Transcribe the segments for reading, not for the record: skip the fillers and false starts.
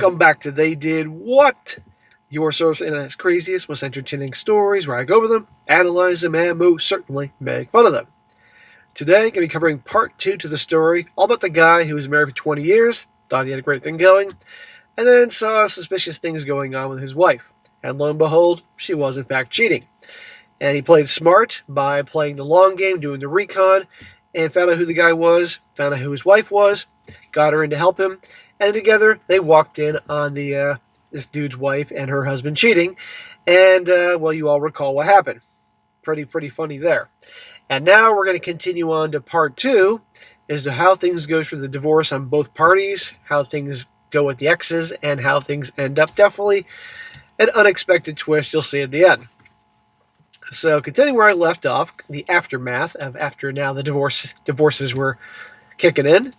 Welcome back to They Did What? Your source for the internet's craziest, most entertaining stories where I go over them, analyze them, and most certainly make fun of them. Today, I'm going to be covering part 2 to the story, all about the guy who was married for 20 years, thought he had a great thing going, and then saw suspicious things going on with his wife. And lo and behold, she was in fact cheating. And he played smart by playing the long game, doing the recon, and found out who the guy was, found out who his wife was, got her in to help him, and together they walked in on this dude's wife and her husband cheating, and well, you all recall what happened. Pretty funny there. And now we're going to continue on to part 2, as to how things go through the divorce on both parties, how things go with the exes, and how things end up. Definitely an unexpected twist you'll see at the end. So continuing where I left off, the aftermath of after now the divorces were kicking in.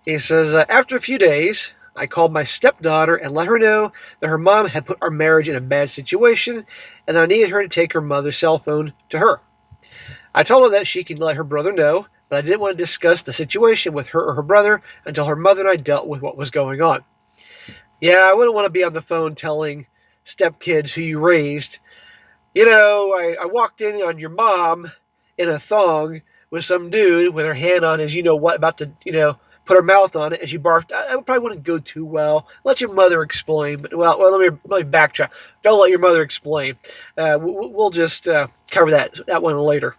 He says, after a few days, I called my stepdaughter and let her know that her mom had put our marriage in a bad situation and that I needed her to take her mother's cell phone to her. I told her that she could let her brother know, but I didn't want to discuss the situation with her or her brother until her mother and I dealt with what was going on. Yeah, I wouldn't want to be on the phone telling stepkids who you raised, I walked in on your mom in a thong with some dude with her hand on his you-know-what, about to, put her mouth on it, and she barfed. I probably wouldn't go too well. Let your mother explain. But well, let me backtrack. Don't let your mother explain. We'll just cover that one later.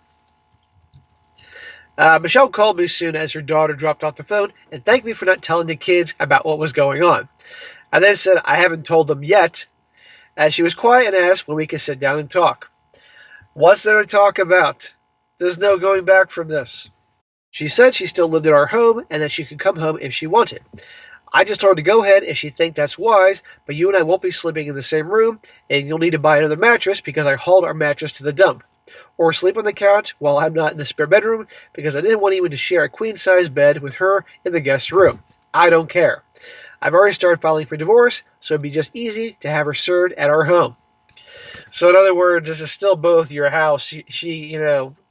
Michelle called me soon as her daughter dropped off the phone and thanked me for not telling the kids about what was going on. I then said I haven't told them yet, as she was quiet and asked when we could sit down and talk. What's there to talk about? There's no going back from this. She said she still lived at our home and that she could come home if she wanted. I just told her to go ahead if she thinks that's wise, but you and I won't be sleeping in the same room, and you'll need to buy another mattress because I hauled our mattress to the dump. Or sleep on the couch while I'm not in the spare bedroom because I didn't want anyone to share a queen-size bed with her in the guest room. I don't care. I've already started filing for divorce, so it'd be just easy to have her served at our home. So in other words, this is still both your house. She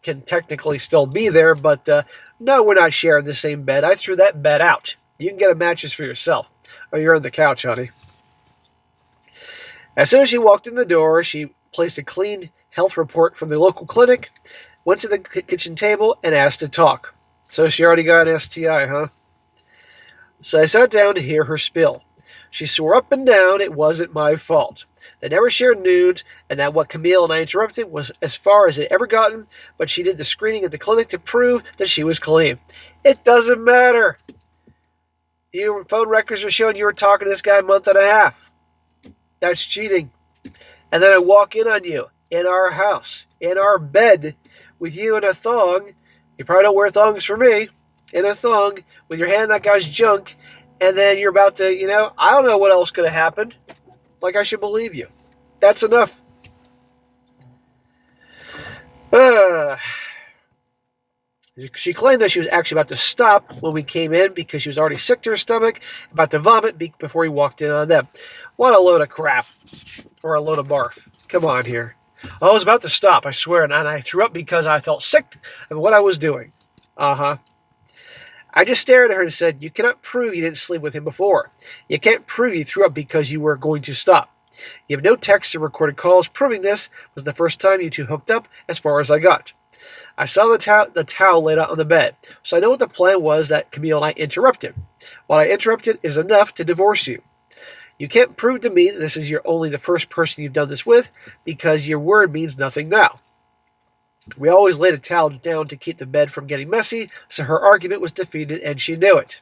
can technically still be there, but no, we're not sharing the same bed. I threw that bed out. You can get a mattress for yourself, or you're on the couch, honey. As soon as she walked in the door, she placed a clean health report from the local clinic, went to the kitchen table, and asked to talk. So she already got an STI, huh? So I sat down to hear her spill. She swore up and down it wasn't my fault. They never shared nudes, and that what Camille and I interrupted was as far as it ever gotten, but she did the screening at the clinic to prove that she was clean. It doesn't matter. Your phone records are showing you were talking to this guy a month and a half. That's cheating. And then I walk in on you, in our house, in our bed, with you in a thong. You probably don't wear thongs for me. In a thong, with your hand in that guy's junk, and then you're about to, I don't know what else could have happened. Like I should believe you. That's enough. She claimed that she was actually about to stop when we came in because she was already sick to her stomach, about to vomit before he walked in on them. What a load of crap. Or a load of barf. Come on here. I was about to stop, I swear, and I threw up because I felt sick of what I was doing. Uh-huh. I just stared at her and said, you cannot prove you didn't sleep with him before. You can't prove you threw up because you were going to stop. You have no texts or recorded calls proving this was the first time you two hooked up as far as I got. I saw the towel laid out on the bed, so I know what the plan was that Camille and I interrupted. What I interrupted is enough to divorce you. You can't prove to me that this is only the first person you've done this with because your word means nothing now. We always laid a towel down to keep the bed from getting messy, so her argument was defeated and she knew it.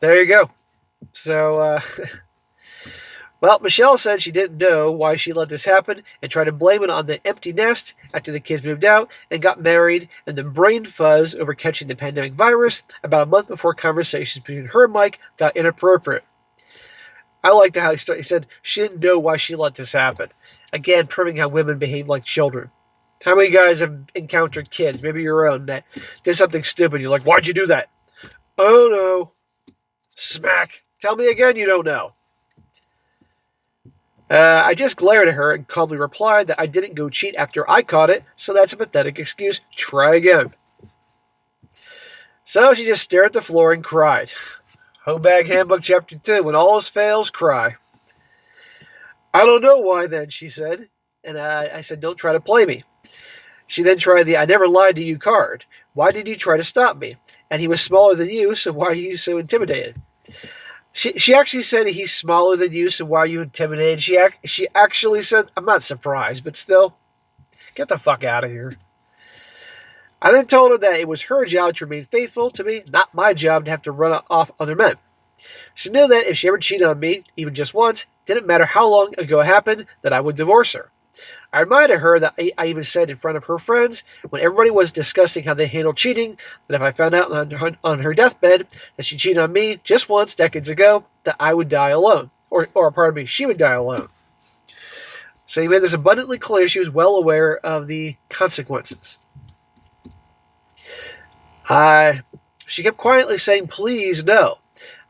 There you go. So, well, Michelle said she didn't know why she let this happen and tried to blame it on the empty nest after the kids moved out and got married and the brain fuzz over catching the pandemic virus about a month before conversations between her and Mike got inappropriate. I liked how he said she didn't know why she let this happen. Again, proving how women behave like children. How many guys have encountered kids, maybe your own, that did something stupid? You're like, why'd you do that? Oh, no. Smack. Tell me again you don't know. I just glared at her and calmly replied that I didn't go cheat after I caught it, so that's a pathetic excuse. Try again. So she just stared at the floor and cried. Hoe Bag Handbook Chapter 2, when all else fails, cry. I don't know why then, she said. And I said, don't try to play me. She then tried the I never lied to you card. Why did you try to stop me? And he was smaller than you, so why are you so intimidated? She actually said he's smaller than you, so why are you intimidated? She actually said, I'm not surprised, but still, get the fuck out of here. I then told her that it was her job to remain faithful to me, not my job to have to run off other men. She knew that if she ever cheated on me, even just once, didn't matter how long ago it happened, that I would divorce her. I reminded her that I even said in front of her friends, when everybody was discussing how they handled cheating, that if I found out on her deathbed that she cheated on me just once decades ago, that I would die alone. Or pardon me, she would die alone. So he made this abundantly clear she was well aware of the consequences. She kept quietly saying, please, no.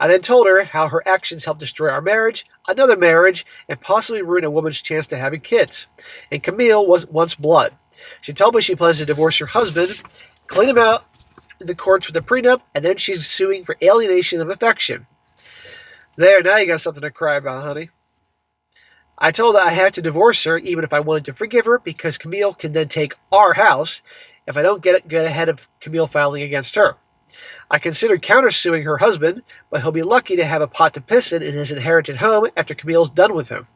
I then told her how her actions helped destroy our marriage, another marriage, and possibly ruin a woman's chance to having kids. And Camille wasn't once blood. She told me she plans to divorce her husband, clean him out in the courts with a prenup, and then she's suing for alienation of affection. There, now you got something to cry about, honey. I told her I had to divorce her even if I wanted to forgive her because Camille can then take our house if I don't get ahead of Camille filing against her. I considered countersuing her husband, but he'll be lucky to have a pot to piss in his inherited home after Camille's done with him.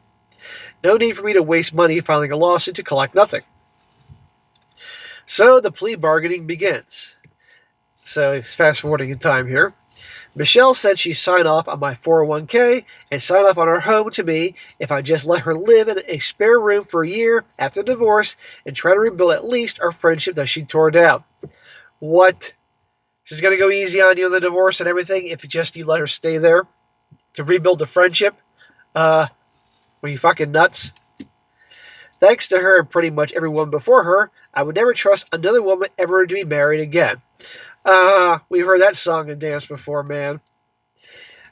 No need for me to waste money filing a lawsuit to collect nothing. So the plea bargaining begins. So fast forwarding in time here. Michelle said she'd sign off on my 401k and sign off on our home to me if I just let her live in a spare room for a year after divorce and try to rebuild at least our friendship that she tore down. What? She's going to go easy on you in the divorce and everything if you let her stay there to rebuild the friendship? Were you fucking nuts? Thanks to her and pretty much everyone before her, I would never trust another woman ever to be married again. We've heard that song and dance before, man.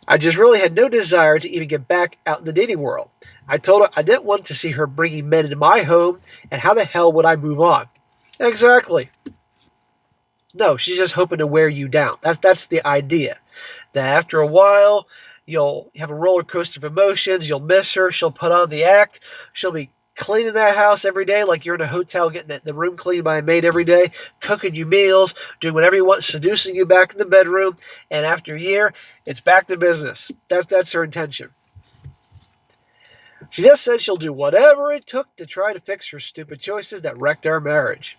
I just really had no desire to even get back out in the dating world. I told her I didn't want to see her bringing men into my home, and how the hell would I move on? Exactly. No, she's just hoping to wear you down. That's the idea. That after a while, you'll have a roller coaster of emotions. You'll miss her. She'll put on the act. She'll be cleaning that house every day like you're in a hotel, getting the room cleaned by a maid every day, cooking you meals, doing whatever you want, seducing you back in the bedroom. And after a year, it's back to business. That's her intention. She just said she'll do whatever it took to try to fix her stupid choices that wrecked our marriage.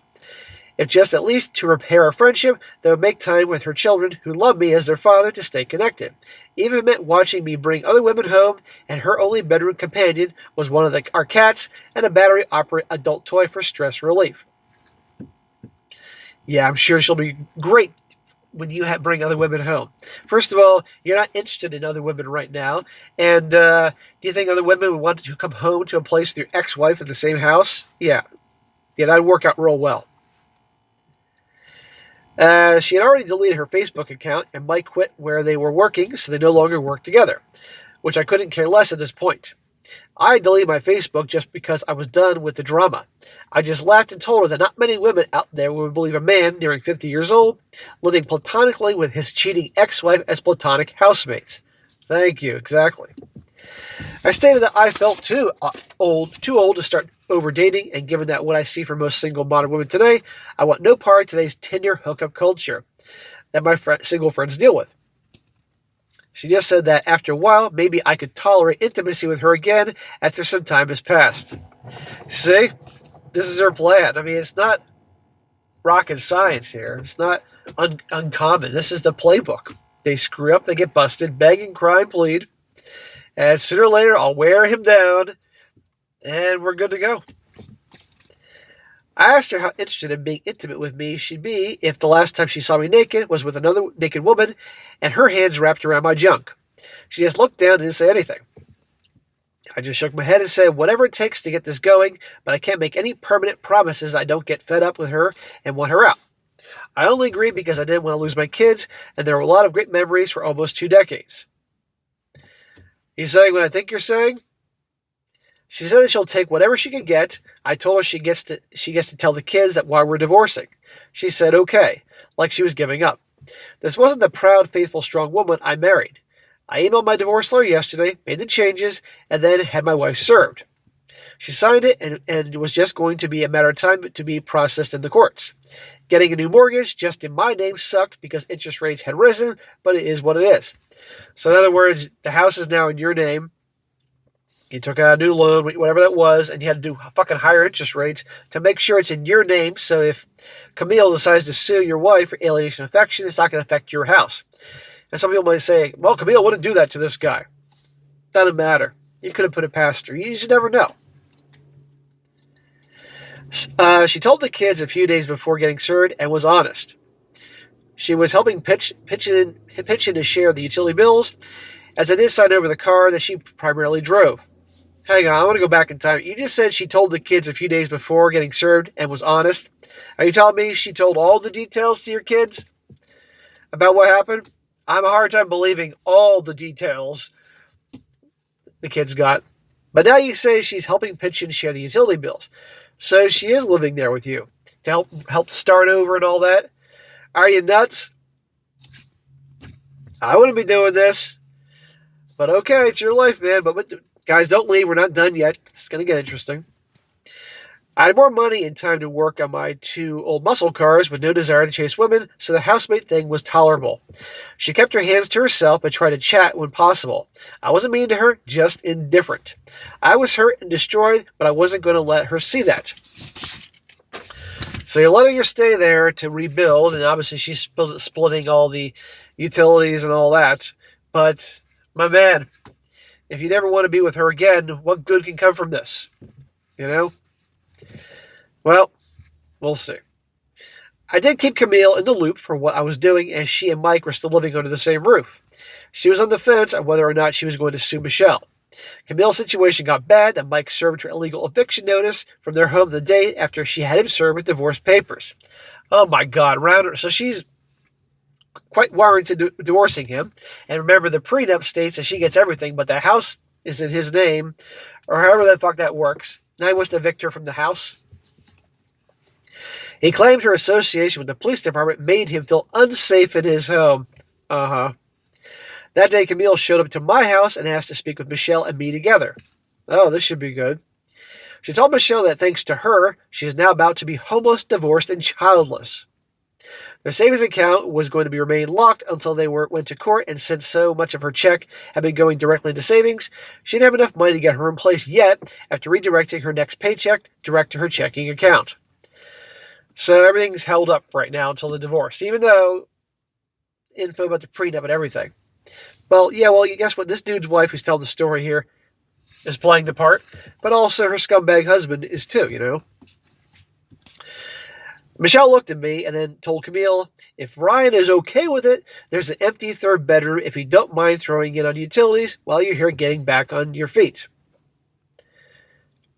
If just at least to repair our friendship, they would make time with her children, who love me as their father, to stay connected. Even if it meant watching me bring other women home, and her only bedroom companion was one of our cats and a battery-operated adult toy for stress relief. Yeah, I'm sure she'll be great when you bring other women home. First of all, you're not interested in other women right now, and do you think other women would want to come home to a place with your ex-wife in the same house? Yeah, that would work out real well. She had already deleted her Facebook account, and Mike quit where they were working, so they no longer worked together, which I couldn't care less at this point. I deleted my Facebook just because I was done with the drama. I just laughed and told her that not many women out there would believe a man nearing 50 years old, living platonically with his cheating ex-wife as platonic housemates. Thank you, exactly. I stated that I felt too old to start over-dating, and given that what I see for most single modern women today, I want no part of today's Tinder hookup culture that my single friends deal with. She just said that after a while, maybe I could tolerate intimacy with her again after some time has passed. See? This is her plan. I mean, it's not rocket science here. It's not uncommon. This is the playbook. They screw up, they get busted, beg and cry and plead, and sooner or later, I'll wear him down, and we're good to go. I asked her how interested in being intimate with me she'd be if the last time she saw me naked was with another naked woman and her hands wrapped around my junk. She just looked down and didn't say anything. I just shook my head and said, whatever it takes to get this going, but I can't make any permanent promises I don't get fed up with her and want her out. I only agreed because I didn't want to lose my kids, and there were a lot of great memories for almost 2 decades. You saying what I think you're saying? She said that she'll take whatever she can get. I told her she gets to tell the kids that why we're divorcing. She said okay, like she was giving up. This wasn't the proud, faithful, strong woman I married. I emailed my divorce lawyer yesterday, made the changes, and then had my wife served. She signed it, and it was just going to be a matter of time to be processed in the courts. Getting a new mortgage just in my name sucked because interest rates had risen, but it is what it is. So in other words, the house is now in your name. You took out a new loan, whatever that was, and you had to do fucking higher interest rates to make sure it's in your name. So if Camille decides to sue your wife for alienation of affection, it's not going to affect your house. And some people might say, well, Camille wouldn't do that to this guy. Doesn't matter. You could have put it past her. You just never know. She told the kids a few days before getting sued and was honest. She was helping pitch in to share the utility bills, as I did sign over the car that she primarily drove. Hang on, I want to go back in time. You just said she told the kids a few days before getting served and was honest. Are you telling me she told all the details to your kids about what happened? I have a hard time believing all the details the kids got. But now you say she's helping pitch and share the utility bills. So she is living there with you to help start over and all that. Are you nuts? I wouldn't be doing this. But okay, it's your life, man. But guys, don't leave. We're not done yet. It's going to get interesting. I had more money and time to work on my 2 old muscle cars with no desire to chase women, so the housemate thing was tolerable. She kept her hands to herself but tried to chat when possible. I wasn't mean to her, just indifferent. I was hurt and destroyed, but I wasn't going to let her see that. So you're letting her stay there to rebuild, and obviously she's splitting all the utilities and all that. But, my man, if you never want to be with her again, what good can come from this? You know? Well, we'll see. I did keep Camille in the loop for what I was doing, as she and Mike were still living under the same roof. She was on the fence on whether or not she was going to sue Michelle. Camille's situation got bad that Mike served her illegal eviction notice from their home the day after she had him served with divorce papers. Oh my God, so she's quite warranted divorcing him. And remember, the prenup states that she gets everything, but the house is in his name, or however the fuck that works. Now he wants to evict her from the house. He claimed her association with the police department made him feel unsafe in his home. That day, Camille showed up to my house and asked to speak with Michelle and me together. Oh, this should be good. She told Michelle that thanks to her, she is now about to be homeless, divorced, and childless. Their savings account was going to remain locked until they went to court, and since so much of her check had been going directly into savings, she didn't have enough money to get her in place yet after redirecting her next paycheck direct to her checking account. So everything's held up right now until the divorce, even though info about the prenup and everything. Well, guess what? This dude's wife who's telling the story here is playing the part, but also her scumbag husband is too, you know. Michelle looked at me and then told Camille, if Ryan is okay with it, there's an empty 3rd bedroom if you don't mind throwing in on utilities while you're here getting back on your feet.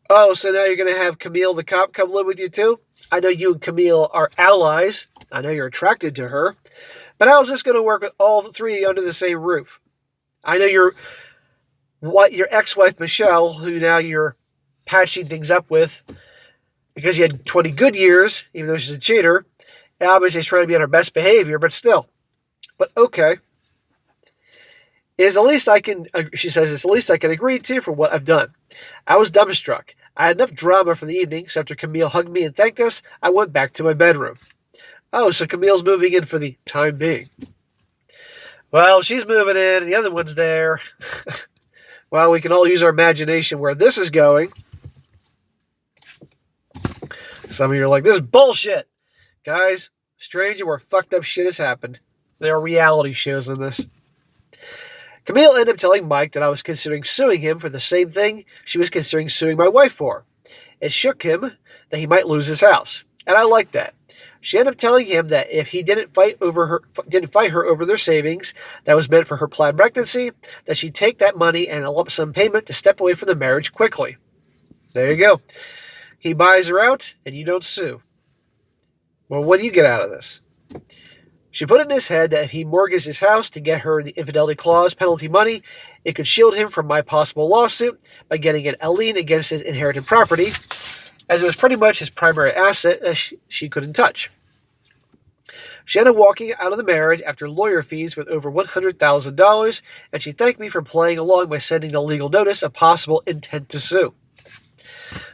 Oh, so now you're going to have Camille the cop come live with you too? I know you and Camille are allies. I know you're attracted to her. But how's this going to work with all 3 under the same roof? I know your ex-wife Michelle, who now you're patching things up with, because you had 20 good years, even though she's a cheater. And obviously she's trying to be on her best behavior, but still. But okay. She says, it's the least I can agree to for what I've done. I was dumbstruck. I had enough drama for the evening, so after Camille hugged me and thanked us, I went back to my bedroom. Oh, so Camille's moving in for the time being. Well, she's moving in, and the other one's there. Well, we can all use our imagination where this is going. Some of you are like, this is bullshit. Guys, stranger where fucked up shit has happened. There are reality shows in this. Camille ended up telling Mike that I was considering suing him for the same thing she was considering suing my wife for. It shook him that he might lose his house, and I liked that. She ended up telling him that if he didn't fight her over their savings that was meant for her planned pregnancy, that she'd take that money and a lump sum payment to step away from the marriage quickly. There you go. He buys her out, and you don't sue. Well, what do you get out of this? She put it in his head that if he mortgaged his house to get her the infidelity clause penalty money, it could shield him from my possible lawsuit by getting a lien against his inherited property, as it was pretty much his primary asset that she couldn't touch. She ended up walking out of the marriage after lawyer fees worth over $100,000, and she thanked me for playing along by sending a legal notice of possible intent to sue.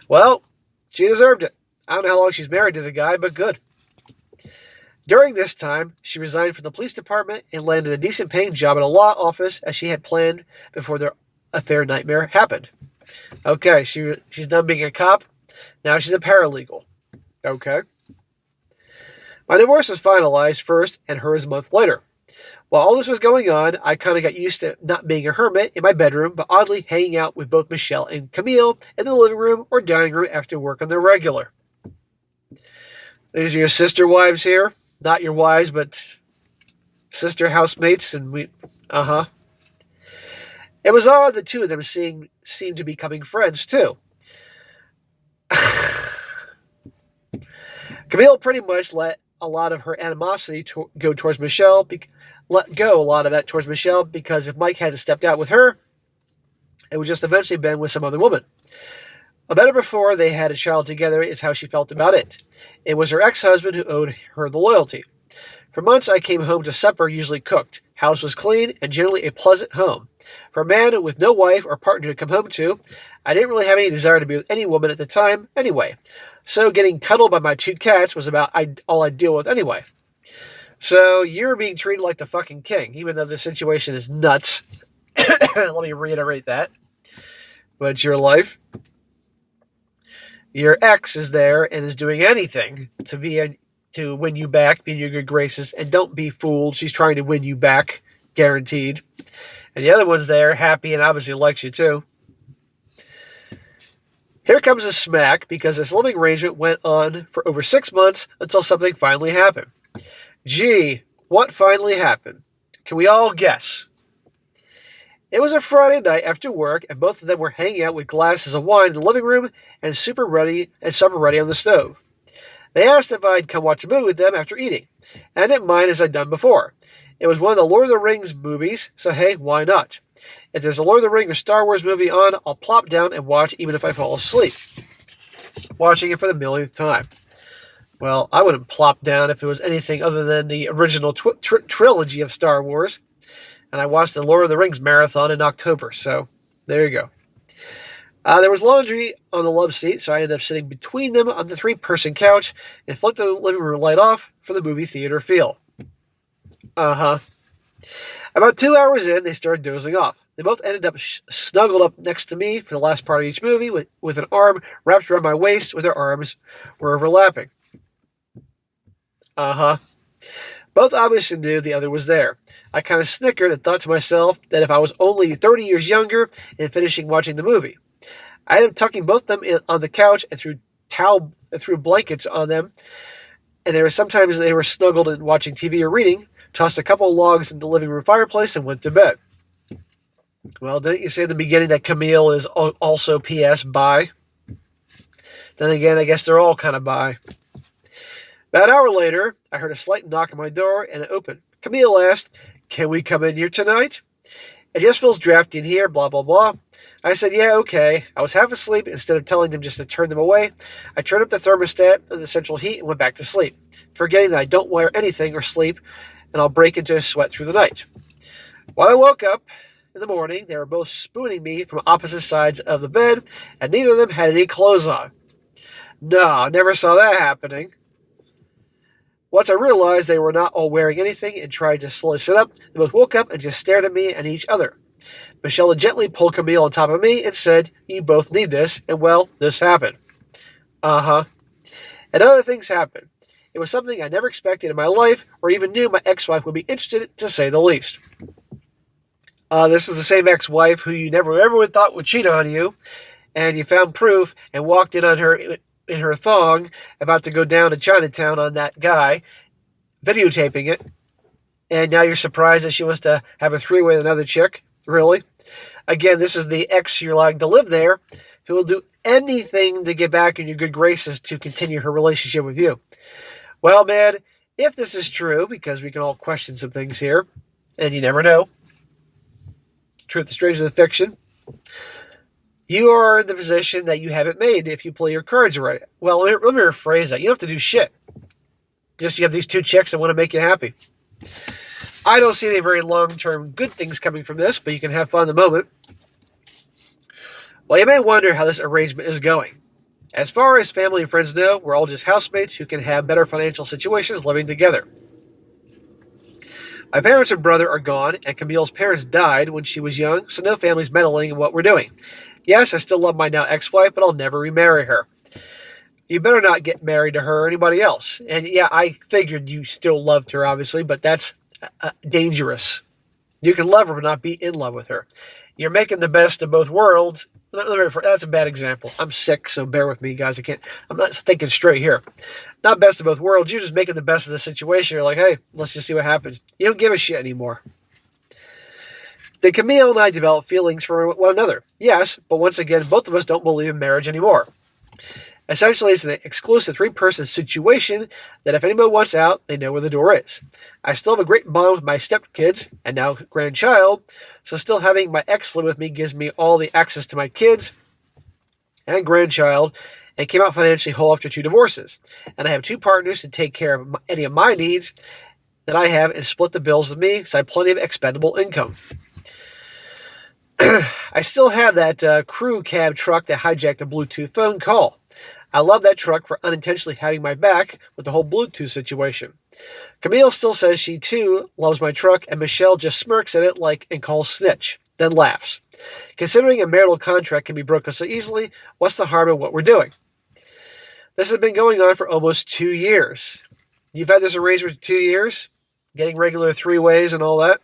Well, she deserved it. I don't know how long she's married to the guy, but good. During this time, she resigned from the police department and landed a decent paying job at a law office as she had planned before their affair nightmare happened. Okay, she's done being a cop. Now she's a paralegal. Okay. My divorce was finalized first and hers a month later. While all this was going on, I kind of got used to not being a hermit in my bedroom, but oddly hanging out with both Michelle and Camille in the living room or dining room after work on the regular. These are your sister wives here. Not your wives, but sister housemates, and we... It was odd the two of them seemed to be becoming friends, too. Camille pretty much let a lot of her animosity go towards Michelle, let go a lot of that towards Michelle, because if Mike hadn't stepped out with her, it would just eventually been with some other woman. A better before they had a child together is how she felt about it. It was her ex-husband who owed her the loyalty. For months I came home to supper usually cooked. House was clean and generally a pleasant home. For a man with no wife or partner to come home to, I didn't really have any desire to be with any woman at the time anyway. So getting cuddled by my two cats was about all I'd deal with anyway. So you're being treated like the fucking king, even though the situation is nuts. Let me reiterate that. But it's your life. Your ex is there and is doing anything to win you back, be in your good graces, and don't be fooled. She's trying to win you back, guaranteed. And the other one's there, happy, and obviously likes you too. Here comes a smack, because this living arrangement went on for over 6 months until something finally happened. Gee, what finally happened? Can we all guess? It was a Friday night after work, and both of them were hanging out with glasses of wine in the living room and supper ready on the stove. They asked if I'd come watch a movie with them after eating, and I didn't mind as I'd done before. It was one of the Lord of the Rings movies, so hey, why not? If there's a Lord of the Rings or Star Wars movie on, I'll plop down and watch even if I fall asleep. Watching it for the millionth time. Well, I wouldn't plop down if it was anything other than the original trilogy of Star Wars. And I watched the Lord of the Rings marathon in October, so there you go. There was laundry on the love seat, so I ended up sitting between them on the 3-person couch and flicked the living room light off for the movie theater feel. About 2 hours in, they started dozing off. They both ended up snuggled up next to me for the last part of each movie with an arm wrapped around my waist with their arms were overlapping. Both obviously knew the other was there. I kind of snickered and thought to myself that if I was only 30 years younger and finishing watching the movie. I ended up tucking both of them in on the couch and threw blankets on them. And sometimes they were snuggled and watching TV or reading, tossed a couple of logs in the living room fireplace, and went to bed. Well, didn't you say at the beginning that Camille is also P.S. bi? Then again, I guess they're all kind of bi. About an hour later, I heard a slight knock on my door, and it opened. Camille asked, "Can we come in here tonight? It just feels drafty in here, blah, blah, blah." I said, "Yeah, okay." I was half asleep. Instead of telling them just to turn them away, I turned up the thermostat of the central heat and went back to sleep, forgetting that I don't wear anything or sleep, and I'll break into a sweat through the night. When I woke up in the morning, they were both spooning me from opposite sides of the bed, and neither of them had any clothes on. No, I never saw that happening. Once I realized they were not all wearing anything and tried to slowly sit up, they both woke up and just stared at me and each other. Michelle gently pulled Camille on top of me and said, "You both need this," and well, this happened. And other things happened. It was something I never expected in my life or even knew my ex-wife would be interested in, to say the least. This is the same ex-wife who you never ever would thought would cheat on you, and you found proof and walked in on her in her thong, about to go down to Chinatown on that guy, videotaping it, and now you're surprised that she wants to have a three-way with another chick? Really? Again, this is the ex you're allowed to live there, who will do anything to get back in your good graces to continue her relationship with you. Well, man, if this is true, because we can all question some things here, and you never know, truth is stranger than fiction, you are in the position that you haven't made if you play your cards right. Well, let me rephrase that. You don't have to do shit. Just you have these two chicks that want to make you happy. I don't see any very long-term good things coming from this, but you can have fun in the moment. Well, you may wonder how this arrangement is going. As far as family and friends know, we're all just housemates who can have better financial situations living together. My parents and brother are gone, and Camille's parents died when she was young, so no family's meddling in what we're doing. Yes, I still love my now ex-wife, but I'll never remarry her. You better not get married to her or anybody else. And yeah, I figured you still loved her, obviously, but that's dangerous. You can love her, but not be in love with her. You're making the best of both worlds. That's a bad example. I'm sick, so bear with me, guys. I'm not thinking straight here. Not best of both worlds. You're just making the best of the situation. You're like, hey, let's just see what happens. You don't give a shit anymore. Did Camille and I develop feelings for one another? Yes, but once again, both of us don't believe in marriage anymore. Essentially, it's an exclusive three-person situation that if anybody wants out, they know where the door is. I still have a great bond with my stepkids and now grandchild, so still having my ex live with me gives me all the access to my kids and grandchild, and came out financially whole after 2 divorces. And I have 2 partners to take care of any of my needs that I have and split the bills with me, so I have plenty of expendable income. I still have that crew cab truck that hijacked a Bluetooth phone call. I love that truck for unintentionally having my back with the whole Bluetooth situation. Camille still says she too loves my truck, and Michelle just smirks at it and calls snitch, then laughs. Considering a marital contract can be broken so easily, what's the harm in what we're doing? This has been going on for almost 2 years. You've had this arrangement for 2 years? Getting regular 3-ways and all that?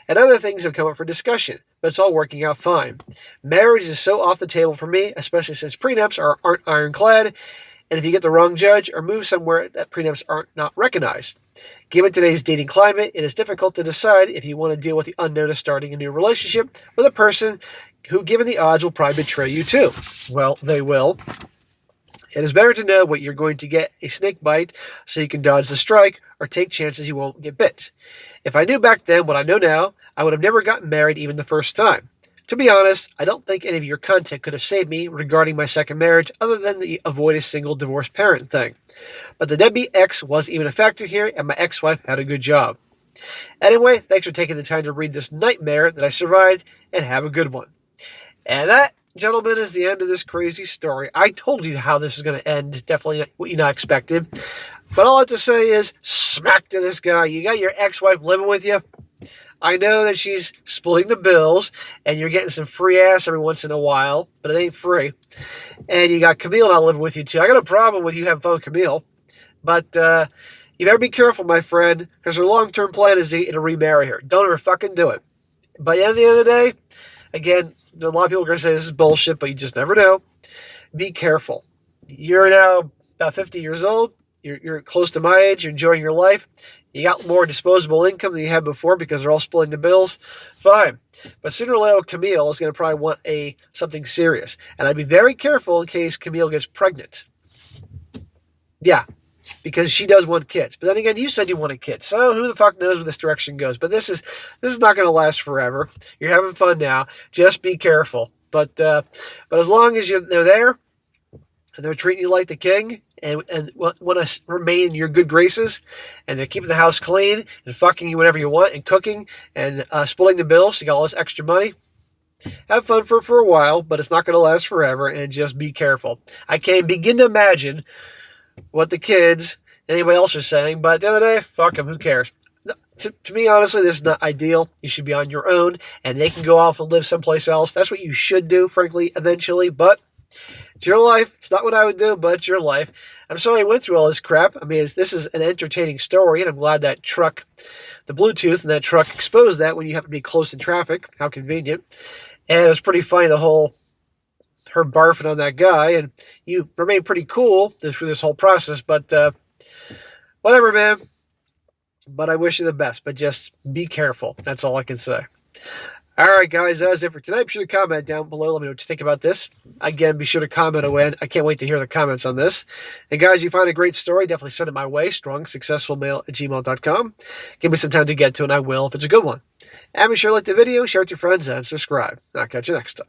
And other things have come up for discussion, but it's all working out fine. Marriage is so off the table for me, especially since prenups aren't ironclad, and if you get the wrong judge or move somewhere that prenups aren't not recognized. Given today's dating climate, it is difficult to decide if you want to deal with the unknown of starting a new relationship with a person who, given the odds, will probably betray you too. Well, they will. It is better to know what you're going to get a snake bite so you can dodge the strike or take chances you won't get bit. If I knew back then what I know now, I would have never gotten married even the first time. To be honest, I don't think any of your content could have saved me regarding my second marriage other than the avoid a single divorced parent thing. But the deadbeat ex wasn't even a factor here, and my ex-wife had a good job. Anyway, thanks for taking the time to read this nightmare that I survived, and have a good one. And that, gentlemen, is the end of this crazy story. I told you how this is going to end. Definitely what you not expected. But all I have to say is, smack to this guy. You got your ex-wife living with you. I know that she's splitting the bills, and you're getting some free ass every once in a while, but it ain't free. And you got Camille not living with you, too. I got a problem with you having fun with Camille. But you better be careful, my friend, because her long-term plan is to remarry her. Don't ever fucking do it. But at the end of the day, again, a lot of people are going to say this is bullshit, but you just never know. Be careful. You're now about 50 years old. You're close to my age. You're enjoying your life. You got more disposable income than you had before because they're all splitting the bills. Fine. But sooner or later, Camille is going to probably want something serious. And I'd be very careful in case Camille gets pregnant. Yeah, because she does want kids. But then again, you said you wanted kids. So who the fuck knows where this direction goes. But this is not going to last forever. You're having fun now. Just be careful. But as long as they're there, and they're treating you like the king, and want to remain in your good graces, and they're keeping the house clean, and fucking you whenever you want, and cooking, and splitting the bills, so you got all this extra money, have fun for a while, but it's not going to last forever, and just be careful. I can't begin to imagine what the kids and anybody else are saying, but at the end of the day, fuck them, who cares? To me, honestly, this is not ideal. You should be on your own, and they can go off and live someplace else. That's what you should do, frankly, eventually, but it's your life. It's not what I would do, but it's your life. I'm sorry I went through all this crap. I mean, this is an entertaining story, and I'm glad that the Bluetooth and that truck exposed that when you have to be close in traffic. How convenient. And it was pretty funny, her barfing on that guy, and you remain pretty cool through this whole process, but whatever, man. But I wish you the best, but just be careful. That's all I can say. All right, guys, that's it for tonight. Be sure to comment down below. Let me know what you think about this. Again, be sure to comment away. I can't wait to hear the comments on this. And, guys, you find a great story, definitely send it my way, strongsuccessfulmale@gmail.com. Give me some time to get to it, and I will if it's a good one. And be sure to like the video, share it with your friends, and subscribe. I'll catch you next time.